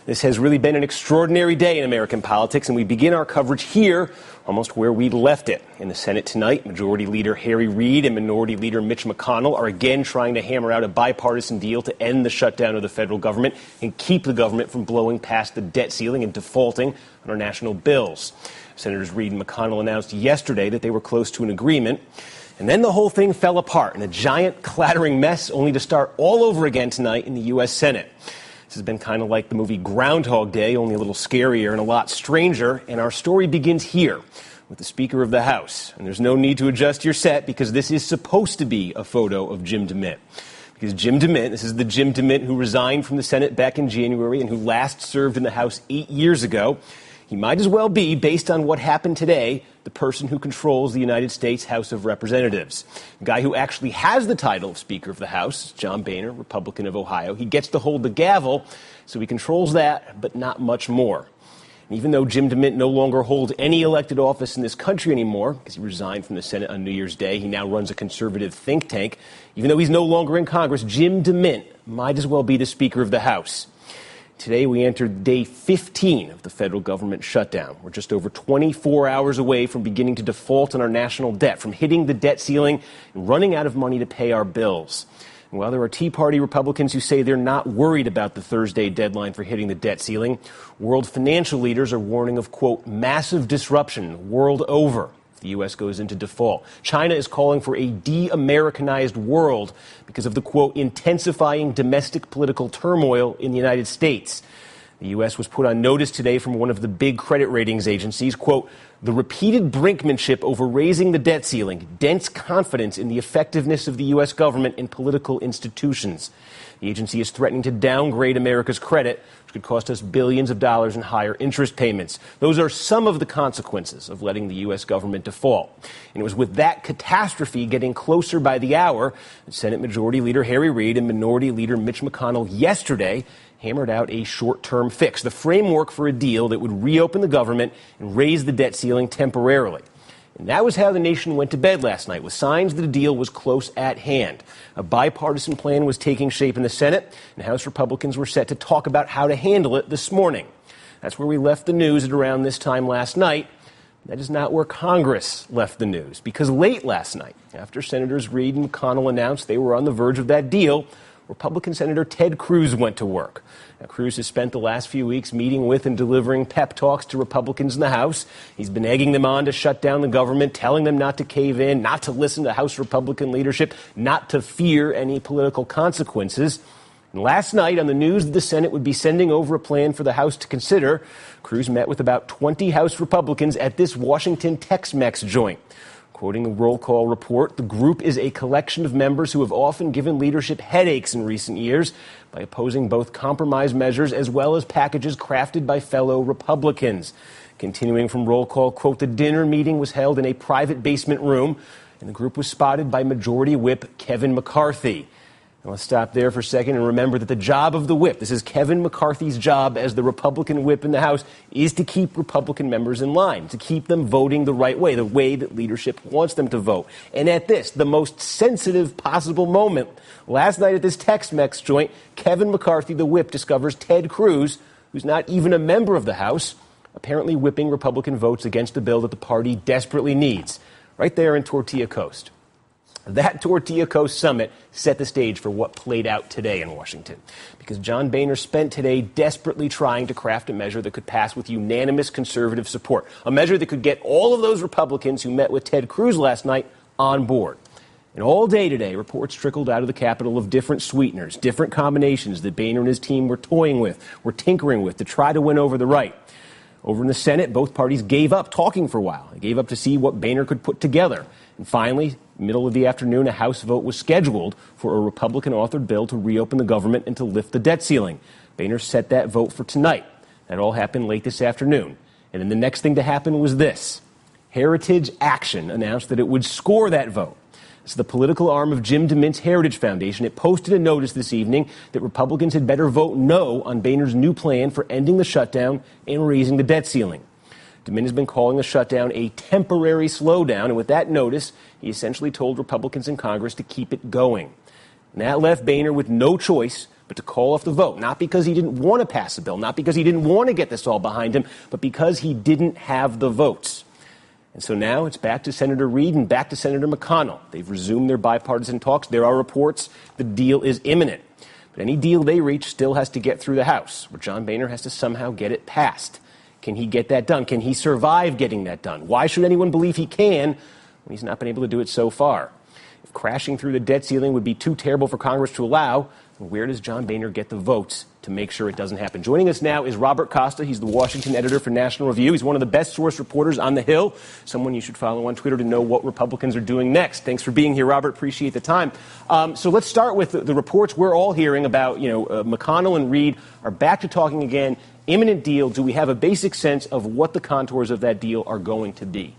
This has really been an extraordinary day in American politics, and we begin our coverage here, almost where we left it. In the Senate tonight, Majority Leader Harry Reid and Minority Leader Mitch McConnell are again trying to hammer out a bipartisan deal to end the shutdown of the federal government and keep the government from blowing past the debt ceiling and defaulting on our national bills. Senators Reid and McConnell announced yesterday that they were close to an agreement. And then the whole thing fell apart in a giant clattering mess, only to start all over again tonight in the U.S. Senate. This has been kind of like the movie Groundhog Day, only a little scarier and a lot stranger. And our story begins here with the Speaker of the House. And there's no need to adjust your set because this is supposed to be a photo of Jim DeMint. Because Jim DeMint, this is the Jim DeMint who resigned from the Senate back in January and who last served in the House 8 years ago. He might as well be, based on what happened today, the person who controls the United States House of Representatives. The guy who actually has the title of Speaker of the House, John Boehner, Republican of Ohio. He gets to hold the gavel, so he controls that, but not much more. And even though Jim DeMint no longer holds any elected office in this country anymore, because he resigned from the Senate on New Year's Day, he now runs a conservative think tank. Even though he's no longer in Congress, Jim DeMint might as well be the Speaker of the House. Today, we entered day 15 of the federal government shutdown. We're just over 24 hours away from beginning to default on our national debt, from hitting the debt ceiling and running out of money to pay our bills. And while there are Tea Party Republicans who say they're not worried about the Thursday deadline for hitting the debt ceiling, world financial leaders are warning of, quote, massive disruption the world over if the U.S. goes into default. China is calling for a de-Americanized world because of the, quote, intensifying domestic political turmoil in the United States. The U.S. was put on notice today from one of the big credit ratings agencies, quote, the repeated brinkmanship over raising the debt ceiling dents confidence in the effectiveness of the U.S. government and political institutions. The agency is threatening to downgrade America's credit, which could cost us billions of dollars in higher interest payments. Those are some of the consequences of letting the U.S. government default. And it was with that catastrophe getting closer by the hour that Senate Majority Leader Harry Reid and Minority Leader Mitch McConnell yesterday hammered out a short-term fix, the framework for a deal that would reopen the government and raise the debt ceiling temporarily. And that was how the nation went to bed last night, with signs that a deal was close at hand. A bipartisan plan was taking shape in the Senate, and House Republicans were set to talk about how to handle it this morning. That's where we left the news at around this time last night. That is not where Congress left the news, because late last night, after Senators Reid and McConnell announced they were on the verge of that deal, Republican Senator Ted Cruz went to work. Now, Cruz has spent the last few weeks meeting with and delivering pep talks to Republicans in the House. He's been egging them on to shut down the government, telling them not to cave in, not to listen to House Republican leadership, not to fear any political consequences. And last night, on the news that the Senate would be sending over a plan for the House to consider, Cruz met with about 20 House Republicans at this Washington Tex-Mex joint. Quoting the roll call report, the group is a collection of members who have often given leadership headaches in recent years by opposing both compromise measures as well as packages crafted by fellow Republicans. Continuing from roll call, quote, the dinner meeting was held in a private basement room, and the group was spotted by Majority Whip Kevin McCarthy. Now, let's stop there for a second and remember that the job of the whip, this is Kevin McCarthy's job as the Republican whip in the House, is to keep Republican members in line, to keep them voting the right way, the way that leadership wants them to vote. And at this, the most sensitive possible moment, last night at this Tex-Mex joint, Kevin McCarthy, the whip, discovers Ted Cruz, who's not even a member of the House, apparently whipping Republican votes against a bill that the party desperately needs, right there in Tortilla Coast. That Tortilla Coast summit set the stage for what played out today in Washington, because John Boehner spent today desperately trying to craft a measure that could pass with unanimous conservative support, a measure that could get all of those Republicans who met with Ted Cruz last night on board. And all day today, reports trickled out of the Capitol of different sweeteners, different combinations that Boehner and his team were toying with, were tinkering with to try to win over the right. Over in the Senate, both parties gave up talking for a while. They gave up to see what Boehner could put together. And finally, middle of the afternoon, a House vote was scheduled for a Republican-authored bill to reopen the government and to lift the debt ceiling. Boehner set that vote for tonight. That all happened late this afternoon. And then the next thing to happen was this. Heritage Action announced that it would score that vote. It's the political arm of Jim DeMint's Heritage Foundation. It posted a notice this evening that Republicans had better vote no on Boehner's new plan for ending the shutdown and raising the debt ceiling. DeMint has been calling the shutdown a temporary slowdown, and with that notice, he essentially told Republicans in Congress to keep it going. And that left Boehner with no choice but to call off the vote, not because he didn't want to pass a bill, not because he didn't want to get this all behind him, but because he didn't have the votes. And so now it's back to Senator Reid and back to Senator McConnell. They've resumed their bipartisan talks. There are reports the deal is imminent. But any deal they reach still has to get through the House, where John Boehner has to somehow get it passed. Can he get that done? Can he survive getting that done? Why should anyone believe he can when he's not been able to do it so far? If crashing through the debt ceiling would be too terrible for Congress to allow, where does John Boehner get the votes to make sure it doesn't happen? Joining us now is Robert Costa. He's the Washington editor for National Review. He's one of the best source reporters on the Hill, someone you should follow on Twitter to know what Republicans are doing next. Thanks for being here, Robert. Appreciate the time. So let's start with the reports we're all hearing about. McConnell and Reid are back to talking again. Imminent deal. Do we have a basic sense of what the contours of that deal are going to be?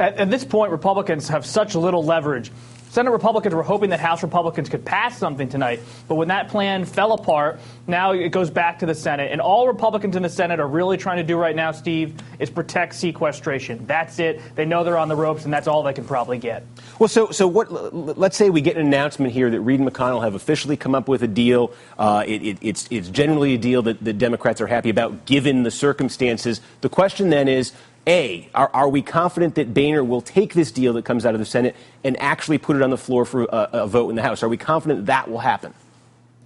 At this point, Republicans have such little leverage. Senate Republicans were hoping that House Republicans could pass something tonight, but when that plan fell apart, now it goes back to the Senate. And all Republicans in the Senate are really trying to do right now, Steve, is protect sequestration. That's it. They know they're on the ropes, and that's all they can probably get. Well, so what? Let's say we get an announcement here that Reid and McConnell have officially come up with a deal. It's generally a deal that the Democrats are happy about, given the circumstances. The question then is, A, are we confident that Boehner will take this deal that comes out of the Senate and actually put it on the floor for a vote in the House? Are we confident that will happen?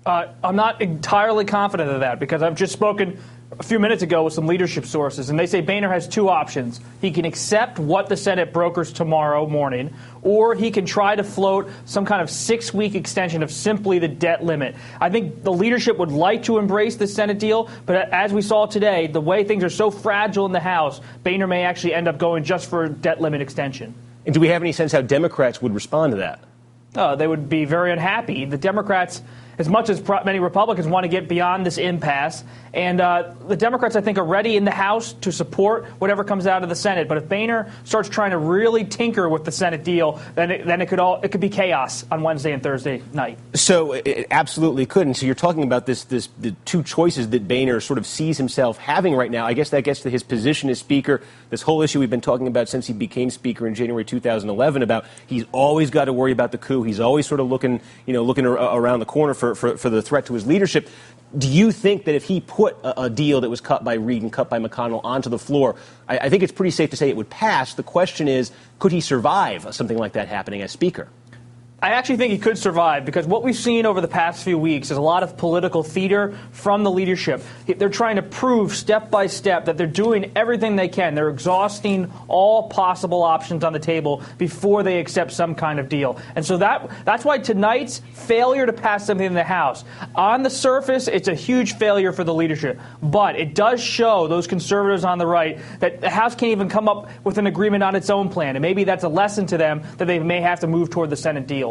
I'm not entirely confident of that, because I've just spoken a few minutes ago with some leadership sources, and they say Boehner has two options. He can accept what the Senate brokers tomorrow morning, or he can try to float some kind of 6-week extension of simply the debt limit. I think the leadership would like to embrace the Senate deal, but as we saw today, the way things are so fragile in the House, Boehner may actually end up going just for a debt limit extension. And do we have any sense how Democrats would respond to that? They would be very unhappy. The Democrats, as much as many Republicans want to get beyond this impasse, and the Democrats, I think, are ready in the House to support whatever comes out of the Senate. But if Boehner starts trying to really tinker with the Senate deal, then it could be chaos on Wednesday and Thursday night. So it absolutely could. And so you're talking about the two choices that Boehner sort of sees himself having right now. I guess that gets to his position as Speaker. This whole issue we've been talking about since he became Speaker in January 2011 about he's always got to worry about the coup. He's always sort of looking around the corner for the threat to his leadership. Do you think that if he put a deal that was cut by Reid and cut by McConnell onto the floor, I think it's pretty safe to say it would pass. The question is, could he survive something like that happening as Speaker? I actually think he could survive, because what we've seen over the past few weeks is a lot of political theater from the leadership. They're trying to prove step by step that they're doing everything they can. They're exhausting all possible options on the table before they accept some kind of deal. And so that's why tonight's failure to pass something in the House, on the surface, it's a huge failure for the leadership. But it does show those conservatives on the right that the House can't even come up with an agreement on its own plan. And maybe that's a lesson to them that they may have to move toward the Senate deal.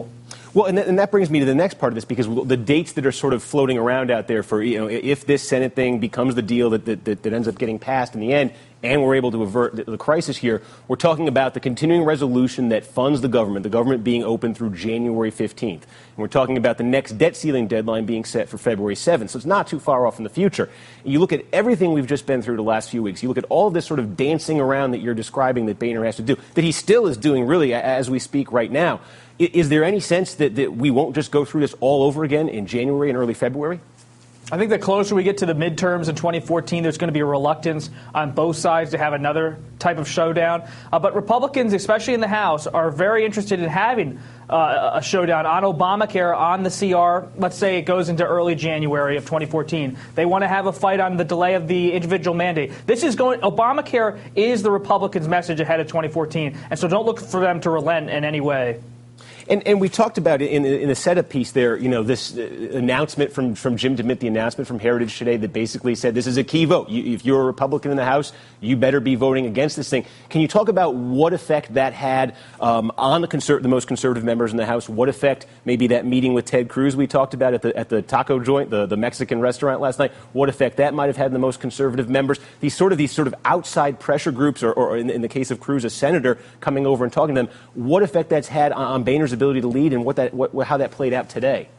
Well, and that brings me to the next part of this, because the dates that are sort of floating around out there for, if this Senate thing becomes the deal that ends up getting passed in the end, and we're able to avert the crisis here, we're talking about the continuing resolution that funds the government being open through January 15th. And we're talking about the next debt ceiling deadline being set for February 7th. So it's not too far off in the future. And you look at everything we've just been through the last few weeks. You look at all of this sort of dancing around that you're describing that Boehner has to do, that he still is doing really as we speak right now. Is there any sense that we won't just go through this all over again in January and early February? I think the closer we get to the midterms in 2014, there's going to be a reluctance on both sides to have another type of showdown. But Republicans, especially in the House, are very interested in having a showdown on Obamacare, on the CR. Let's say it goes into early January of 2014. They want to have a fight on the delay of the individual mandate. Obamacare is the Republicans' message ahead of 2014, and so don't look for them to relent in any way. And we talked about it in the setup piece there, this announcement from Jim DeMint, the announcement from Heritage today that basically said this is a key vote. If you're a Republican in the House, you better be voting against this thing. Can you talk about what effect that had on the most conservative members in the House? What effect maybe that meeting with Ted Cruz we talked about at the taco joint, the Mexican restaurant last night, what effect that might have had on the most conservative members? These sort of outside pressure groups, or in the case of Cruz, a senator coming over and talking to them, what effect that's had on Boehner's ability to lead, and how that played out today?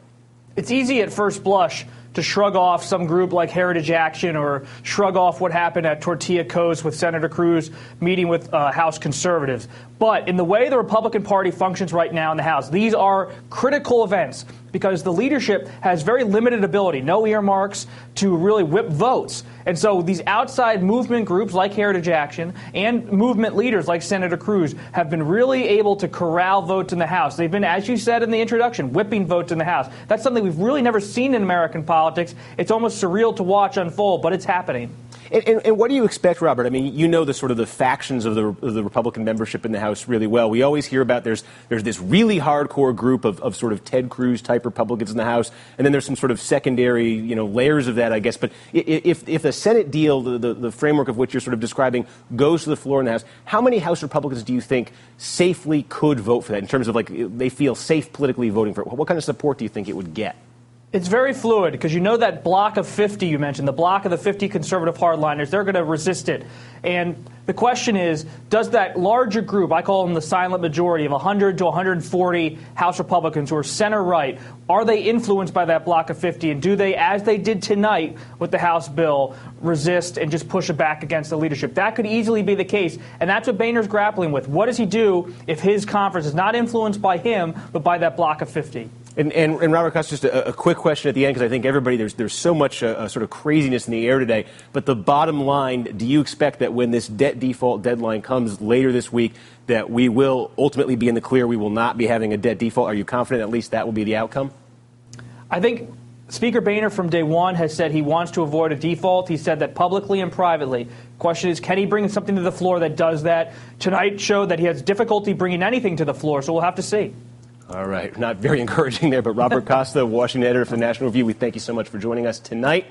It's easy at first blush to shrug off some group like Heritage Action, or shrug off what happened at Tortilla Coast with Senator Cruz meeting with House conservatives. But in the way the Republican Party functions right now in the House, these are critical events because the leadership has very limited ability, no earmarks, to really whip votes. And so these outside movement groups like Heritage Action and movement leaders like Senator Cruz have been really able to corral votes in the House. They've been, as you said in the introduction, whipping votes in the House. That's something we've really never seen in American politics. It's almost surreal to watch unfold, but it's happening. And what do you expect, Robert? I mean, you know the sort of the factions of the Republican membership in the House really well. We always hear about there's this really hardcore group of sort of Ted Cruz type Republicans in the House, and then there's some sort of secondary, layers of that, I guess. But if the Senate deal, the framework of which you're sort of describing, goes to the floor in the House, how many House Republicans do you think safely could vote for that in terms of they feel safe politically voting for it? What kind of support do you think it would get? It's very fluid because that block of 50 you mentioned, the block of the 50 conservative hardliners, they're going to resist it. And the question is, does that larger group, I call them the silent majority of 100 to 140 House Republicans who are center-right, are they influenced by that block of 50? And do they, as they did tonight with the House bill, resist and just push it back against the leadership? That could easily be the case. And that's what Boehner's grappling with. What does he do if his conference is not influenced by him, but by that block of 50? And Robert Costa, just a quick question at the end, because I think everybody, there's so much sort of craziness in the air today. But the bottom line, do you expect that when this debt default deadline comes later this week, that we will ultimately be in the clear, we will not be having a debt default? Are you confident at least that will be the outcome? I think Speaker Boehner from day one has said he wants to avoid a default. He said that publicly and privately. Question is, can he bring something to the floor that does that? Tonight showed that he has difficulty bringing anything to the floor, so we'll have to see. All right. Not very encouraging there, but Robert Costa, Washington editor for the National Review, we thank you so much for joining us tonight.